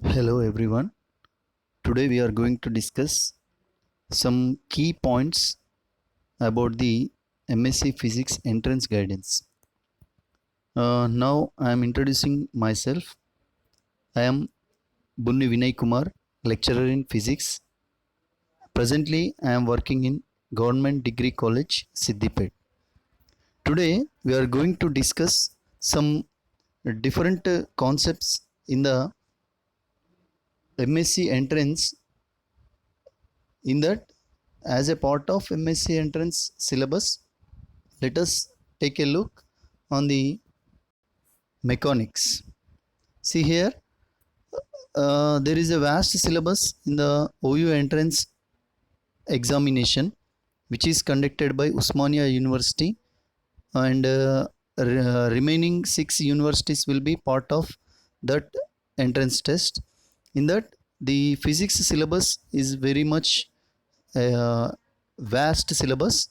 Hello everyone. Today we are going to discuss some key points about the MSc Physics entrance guidance. Now I am introducing myself. I am Bunni Vinay Kumar, lecturer in physics. Presently I am working in Government Degree College, Siddipet. Today we are going to discuss some different concepts in the MSc entrance. In that, as a part of MSc entrance syllabus, let us take a look on the mechanics. See here, there is a vast syllabus in the OU entrance examination, which is conducted by Usmania University, and remaining 6 universities will be part of that entrance test. In that, the physics syllabus is very much vast syllabus.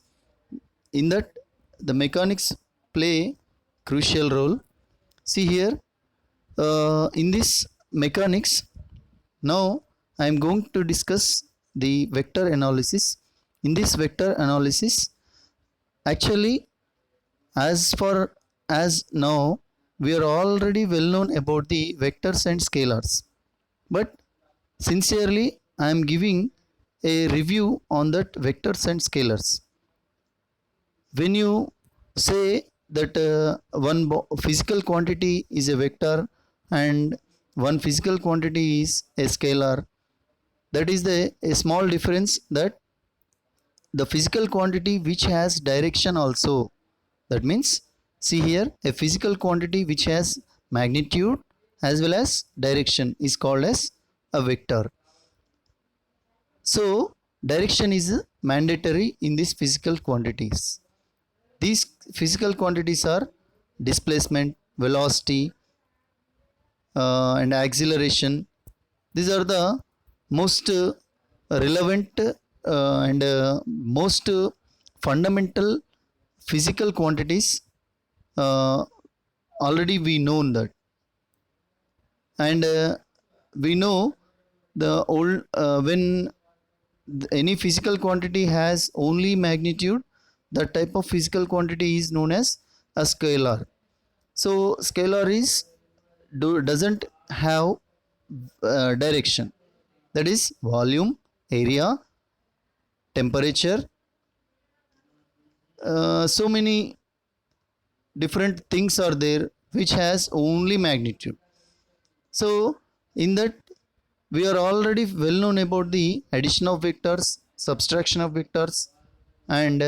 In that, the mechanics play crucial role. See here, in this mechanics, now I am going to discuss the vector analysis. In this vector analysis, actually, as far as now, we are already well known about the vectors and scalars. But sincerely, I am giving a review on that vectors and scalars. When you say that one physical quantity is a vector and one physical quantity is a scalar, that is a small difference, that the physical quantity which has direction also, that means, see here, a physical quantity which has magnitude as well as direction is called as a vector. So direction is mandatory in these physical quantities. These physical quantities are displacement, velocity, and acceleration. These are the most relevant and most fundamental physical quantities. Already we know that, and we know the old when any physical quantity has only magnitude, that type of physical quantity is known as a scalar. So scalar is doesn't have direction, that is volume, area, temperature, so many different things are there which has only magnitude. So in that, we are already well known about the addition of vectors, subtraction of vectors, and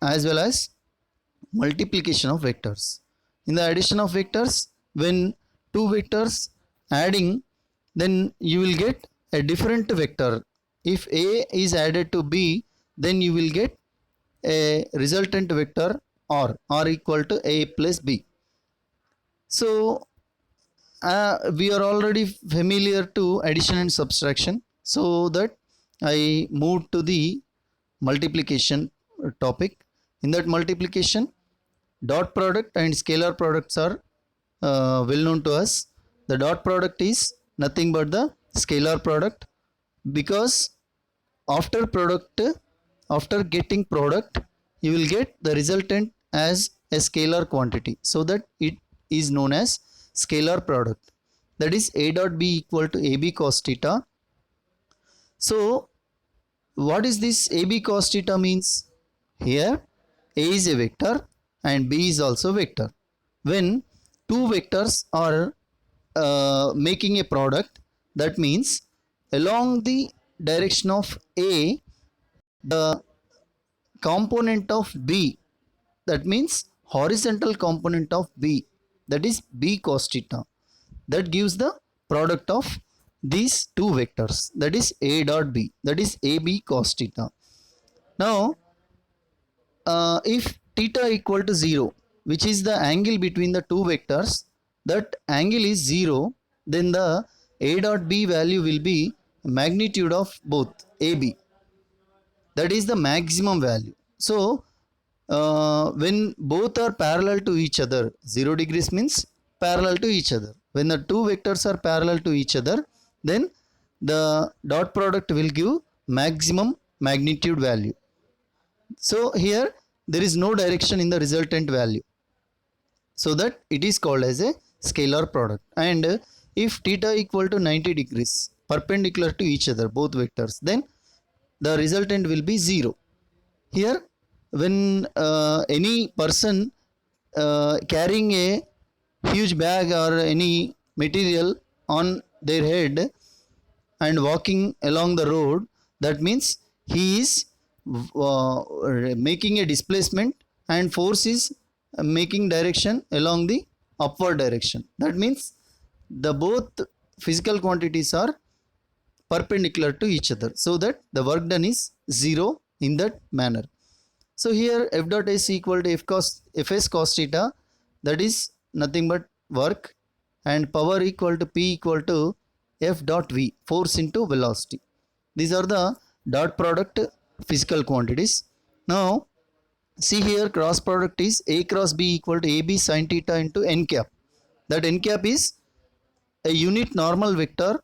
as well as multiplication of vectors. In the addition of vectors, when two vectors adding, then you will get a different vector. If A is added to B, then you will get a resultant vector R equal to A plus B. So we are already familiar to addition and subtraction, so that I moved to the multiplication topic. In that multiplication, dot product and scalar products are well known to us. The dot product is nothing but the scalar product, because after getting product, you will get the resultant as a scalar quantity, so that it is known as scalar product. That is A dot B equal to AB cos theta. So what is this AB cos theta means? Here A is a vector and B is also vector. When two vectors are making a product, that means along the direction of A, the component of B, that means horizontal component of B, that is B cos theta, that gives the product of these two vectors, that is A dot B, that is AB cos theta. Now if theta equal to 0, which is the angle between the two vectors, that angle is 0, then the A dot B value will be magnitude of both AB, that is the maximum value. So when both are parallel to each other, 0 degrees means parallel to each other. When the two vectors are parallel to each other, then the dot product will give maximum magnitude value. So here there is no direction in the resultant value, so that it is called as a scalar product. And if theta equal to 90 degrees perpendicular to each other, both vectors, then the resultant will be 0. Here when any person carrying a huge bag or any material on their head and walking along the road, that means he is making a displacement, and force is making direction along the upward direction. That means the both physical quantities are perpendicular to each other, so that the work done is 0 in that manner. So here F dot S equal to Fs cos theta, that is nothing but work, and power equal to P equal to F dot V, force into velocity. These are the dot product physical quantities. Now see here, cross product is A cross B equal to AB sin theta into n cap. That n cap is a unit normal vector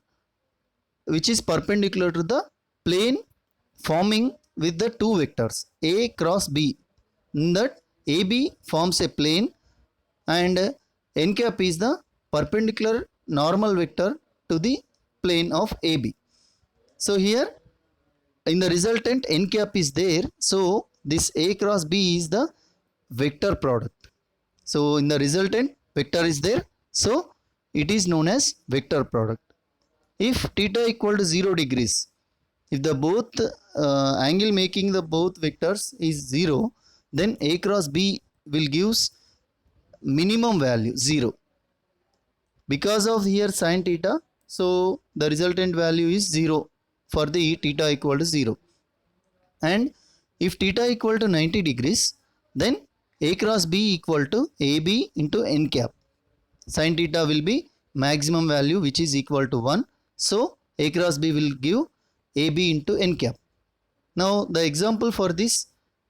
which is perpendicular to the plane forming with the two vectors A cross B. In that AB forms a plane and n cap is the perpendicular normal vector to the plane of AB. So here in the resultant n cap is there, so this A cross B is the vector product. So in the resultant vector is there, so it is known as vector product. If theta equal to 0 degrees, if the both angle making the both vectors is 0, then A cross B will gives minimum value 0. Because of here sin theta, so the resultant value is 0 for the theta equal to 0. And if theta equal to 90 degrees, then A cross B equal to AB into n cap. Sin theta will be maximum value which is equal to 1. So A cross B will give AB into n cap. Now the example for this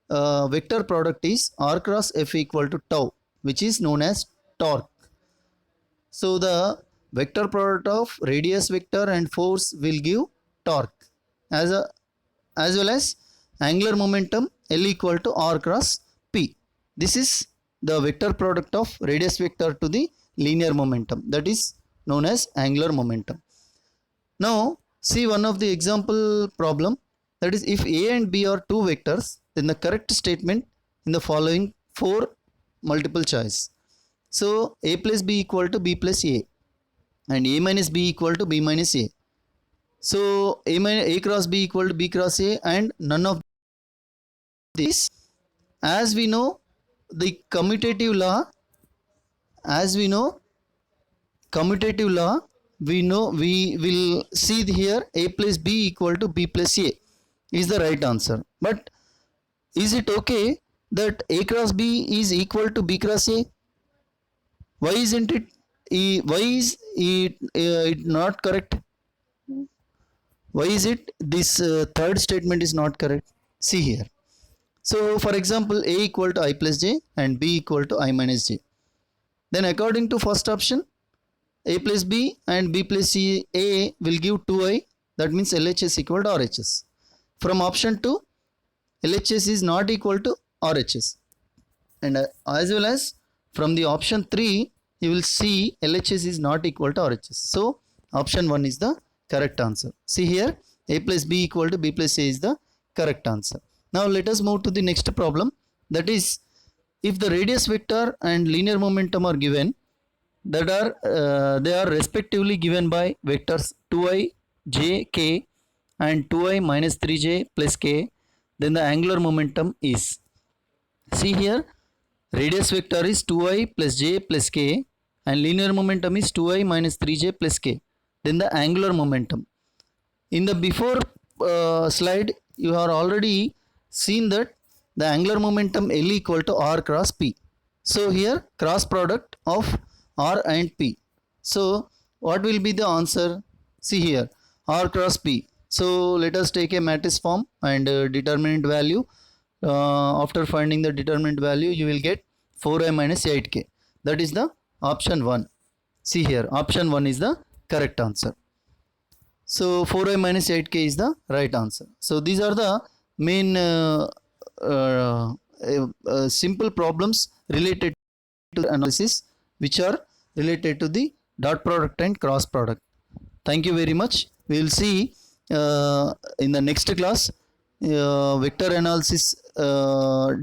vector product is R cross F equal to tau, which is known as torque. So the vector product of radius vector and force will give torque as well as angular momentum L equal to R cross P. This is the vector product of radius vector to the linear momentum, that is known as angular momentum. Now see one of the example problem, that is if A and B are two vectors, then the correct statement in the following 4 multiple choice. So A plus B equal to B plus A and A minus B equal to B minus A. So A cross B equal to B cross A, and none of this. As we know the commutative law, we will see here A plus B equal to B plus A is the right answer. But is it okay that A cross B is equal to B cross A? Why isn't it? Why is it not correct? Why is it this third statement is not correct? See here. So for example, A equal to I plus J and B equal to I minus J. Then according to first option, A plus B and B plus C, A will give 2I, that means LHS equal to RHS. From option 2, LHS is not equal to RHS. And as well as from the option 3, you will see LHS is not equal to RHS. So option 1 is the correct answer. See here, A plus B equal to B plus A is the correct answer. Now let us move to the next problem, that is if the radius vector and linear momentum are given, that are they are respectively given by vectors 2i j k and 2i minus 3j plus k, then the angular momentum is, see here, radius vector is 2i plus j plus k and linear momentum is 2i minus 3j plus k, then the angular momentum. In the before slide you have already seen that the angular momentum L equal to R cross P. So here cross product of R and P. So what will be the answer? See here, R cross P. So let us take a matrix form and determinant value. After finding the determinant value, you will get 4i minus 8k. That is the option 1. See here, option 1 is the correct answer. So 4i minus 8k is the right answer. So these are the main simple problems related to analysis which are related to the dot product and cross product. Thank you very much. We will see in the next class vector analysis,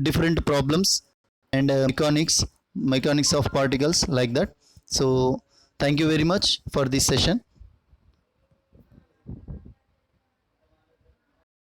different problems, and mechanics of particles, like that. So thank you very much for this session.